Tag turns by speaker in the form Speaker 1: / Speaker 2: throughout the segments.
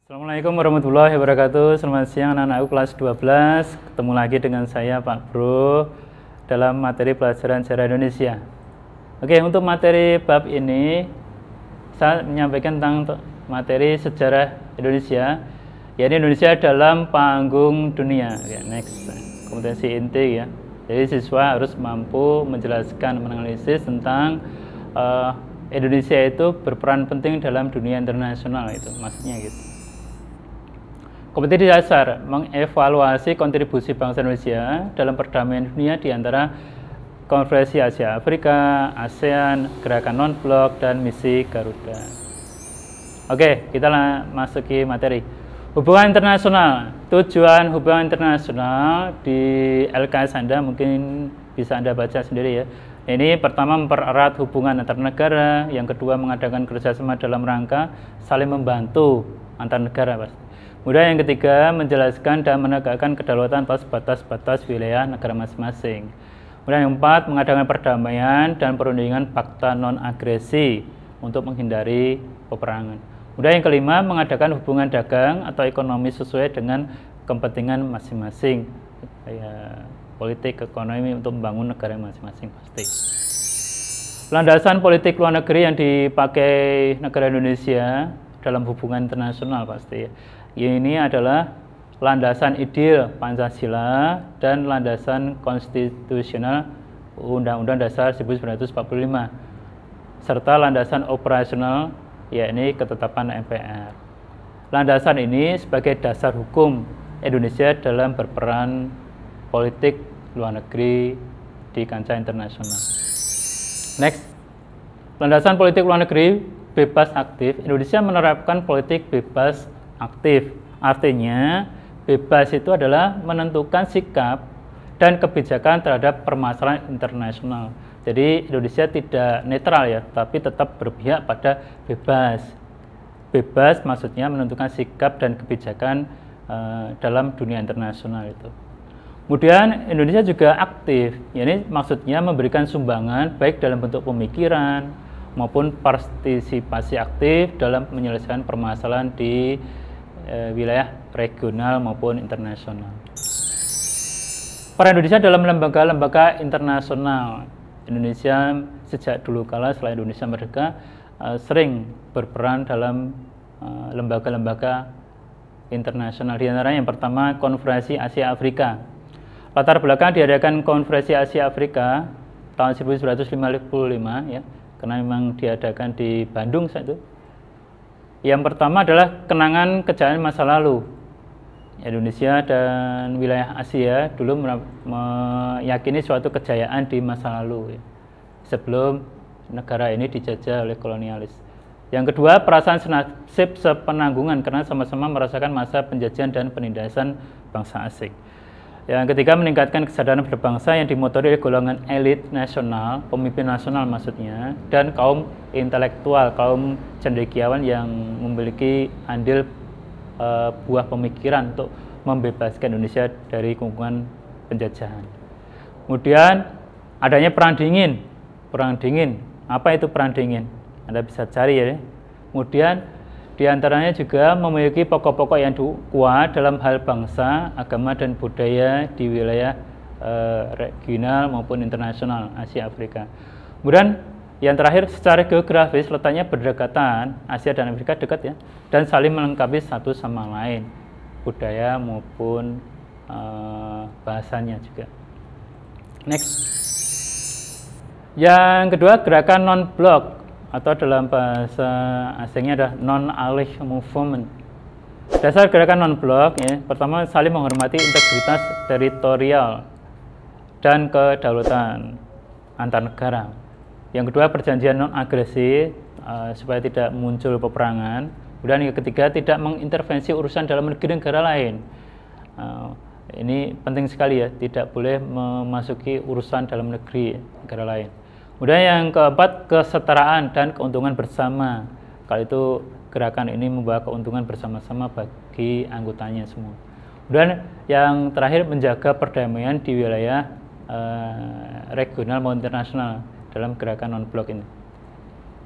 Speaker 1: Assalamualaikum warahmatullahi wabarakatuh. Selamat siang anak-anakku kelas 12. Ketemu lagi dengan saya Pak Bro dalam materi pelajaran sejarah Indonesia. Oke, untuk materi bab ini saya menyampaikan tentang materi sejarah Indonesia, yaitu Indonesia dalam panggung dunia. Oke, next. Kompetensi inti ya. Jadi siswa harus mampu menjelaskan, menganalisis tentang Indonesia itu berperan penting dalam dunia internasional, itu maksudnya gitu. Kompetensi dasar mengevaluasi kontribusi bangsa Indonesia dalam perdamaian dunia di antara Konferensi Asia Afrika, ASEAN, Gerakan Non-Blok, dan Misi Garuda. Oke, kita masuki materi. Hubungan internasional. Tujuan hubungan internasional di LKS Anda mungkin bisa Anda baca sendiri ya. Ini pertama mempererat hubungan antar negara, yang kedua mengadakan kerjasama dalam rangka saling membantu antar negara, pasti. Kemudian yang ketiga, menjelaskan dan menegakkan kedaulatan atas batas-batas wilayah negara masing-masing. Kemudian yang keempat, mengadakan perdamaian dan perundingan fakta non-agresi untuk menghindari peperangan. Kemudian yang kelima, mengadakan hubungan dagang atau ekonomi sesuai dengan kepentingan masing-masing, kayak politik, ekonomi untuk membangun negara masing-masing pasti. Landasan politik luar negeri yang dipakai negara Indonesia dalam hubungan internasional pasti ya. Ini adalah landasan ideal Pancasila dan landasan konstitusional Undang-Undang Dasar 1945 serta landasan operasional yakni ketetapan MPR. Landasan ini sebagai dasar hukum Indonesia dalam berperan politik luar negeri di kancah internasional. Next, landasan politik luar negeri bebas aktif. Indonesia menerapkan politik bebas aktif. Artinya bebas itu adalah menentukan sikap dan kebijakan terhadap permasalahan internasional. Jadi Indonesia tidak netral ya, tapi tetap berpihak pada bebas. Bebas maksudnya menentukan sikap dan kebijakan dalam dunia internasional itu. Kemudian Indonesia juga aktif, yakni maksudnya memberikan sumbangan baik dalam bentuk pemikiran maupun partisipasi aktif dalam menyelesaikan permasalahan di wilayah regional maupun internasional. Peran Indonesia dalam lembaga-lembaga internasional. Indonesia sejak dulu kala setelah Indonesia merdeka sering berperan dalam lembaga-lembaga internasional. Di antaranya yang pertama Konferensi Asia Afrika. Latar belakang diadakan Konferensi Asia Afrika tahun 1955 ya, karena memang diadakan di Bandung saat itu. Yang pertama adalah kenangan kejayaan masa lalu. Indonesia dan wilayah Asia dulu meyakini suatu kejayaan di masa lalu ya, sebelum negara ini dijajah oleh kolonialis. Yang kedua, perasaan senasib sepenanggungan karena sama-sama merasakan masa penjajahan dan penindasan bangsa asing. Yang ketiga, meningkatkan kesadaran berbangsa yang dimotori oleh golongan elit nasional, pemimpin nasional maksudnya, dan kaum intelektual, kaum cendekiawan yang memiliki andil buah pemikiran untuk membebaskan Indonesia dari kungkungan penjajahan. Kemudian adanya perang dingin. Perang dingin, apa itu perang dingin? Anda bisa cari ya. Kemudian di antaranya juga memiliki pokok-pokok yang kuat dalam hal bangsa, agama, dan budaya di wilayah regional maupun internasional Asia Afrika. Kemudian yang terakhir, secara geografis letaknya berdekatan, Asia dan Afrika dekat ya, dan saling melengkapi satu sama lain, budaya maupun bahasanya juga. Next. Yang kedua, gerakan non-blok atau dalam bahasa asingnya adalah non-aligned movement. Dasar gerakan non-blok ya, pertama saling menghormati integritas teritorial dan kedaulatan antar negara. Yang kedua, perjanjian non-agresi supaya tidak muncul peperangan. Kemudian yang ketiga, tidak mengintervensi urusan dalam negeri negara lain. Ini penting sekali ya, tidak boleh memasuki urusan dalam negeri negara lain. Kemudian yang keempat, kesetaraan dan keuntungan bersama. Kalau itu gerakan ini membawa keuntungan bersama-sama bagi anggotanya semua. Kemudian yang terakhir, menjaga perdamaian di wilayah regional maupun internasional dalam gerakan non-blok ini.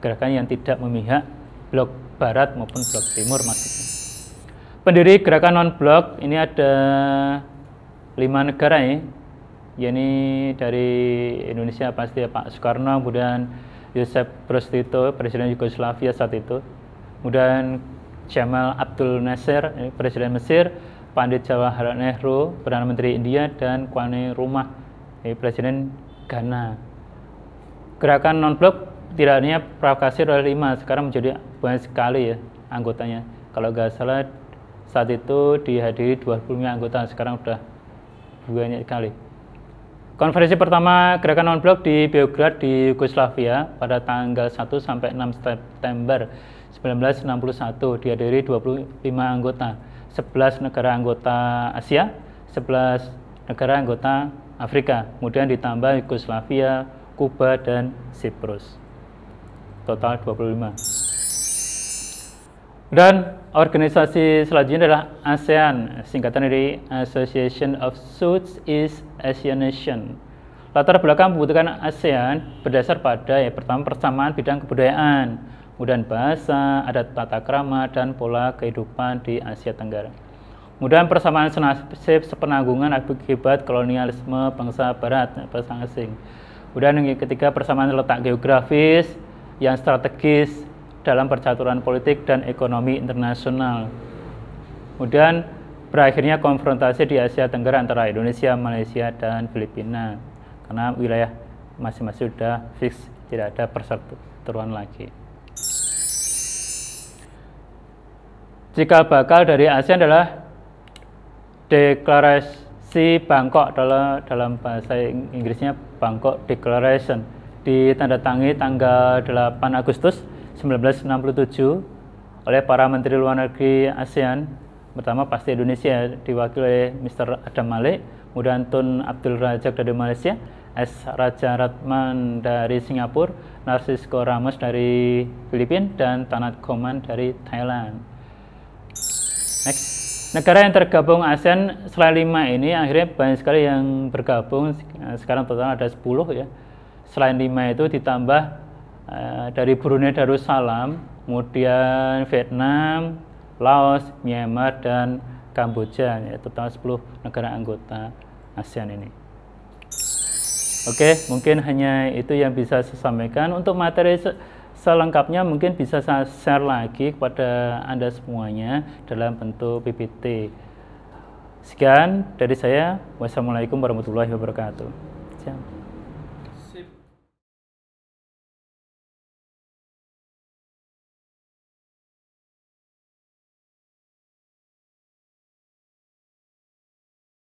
Speaker 1: Gerakan yang tidak memihak blok barat maupun blok timur maksudnya. Pendiri gerakan non-blok ini ada 5 negara ya. Yakni dari Indonesia pasti Pak Soekarno, kemudian Joseph Broz Tito, Presiden Yugoslavia saat itu, kemudian Jamal Abdul Nasser, Presiden Mesir, Pandit Jawaharlal Nehru, Perdana Menteri India, dan Kwame Nkrumah, Presiden Ghana. Gerakan non-blok tidak hanya provokasi oleh 5, sekarang menjadi banyak sekali ya anggotanya. Kalau nggak salah saat itu dihadiri 25 anggota, sekarang sudah banyak sekali. Konferensi pertama gerakan non-blok di Beograd di Yugoslavia pada tanggal 1 sampai 6 September 1961 dihadiri 25 anggota, 11 negara anggota Asia, 11 negara anggota Afrika, kemudian ditambah Yugoslavia, Kuba, dan Siprus. Total 25. Dan organisasi selanjutnya adalah ASEAN, singkatan dari Association of Southeast Asian Nations. Latar belakang pembentukan ASEAN berdasar pada pertama persamaan bidang kebudayaan, kemudian bahasa, adat tata krama, dan pola kehidupan di Asia Tenggara. Kemudian persamaan senasib sepenanggungan akibat kolonialisme bangsa Barat, bangsa asing. Kemudian yang ketiga persamaan letak geografis yang strategis dalam percaturan politik dan ekonomi internasional. Kemudian berakhirnya konfrontasi di Asia Tenggara antara Indonesia, Malaysia, dan Filipina, karena wilayah masing-masing sudah fix, tidak ada perseteruan lagi. Cikal bakal dari ASEAN adalah Deklarasi Bangkok, dalam bahasa Inggrisnya Bangkok Declaration, ditandatangani tanggal 8 Agustus 1967 oleh para menteri luar negeri ASEAN. Pertama pasti Indonesia diwakili oleh Mr. Adam Malik, kemudian Tun Abdul Razak dari Malaysia, S. Raja Ratman dari Singapura, Narcisco Ramos dari Filipina, dan Tanat Goman dari Thailand. Next. Negara yang tergabung ASEAN selain 5 ini akhirnya banyak sekali yang bergabung, sekarang total ada 10 ya. Selain 5 itu ditambah dari Brunei Darussalam, kemudian Vietnam, Laos, Myanmar, dan Kamboja, ya, total 10 negara anggota ASEAN ini. Oke, mungkin hanya itu yang bisa saya sampaikan. Untuk materi selengkapnya mungkin bisa saya share lagi kepada Anda semuanya dalam bentuk PPT. Sekian dari saya. Wassalamualaikum warahmatullahi wabarakatuh.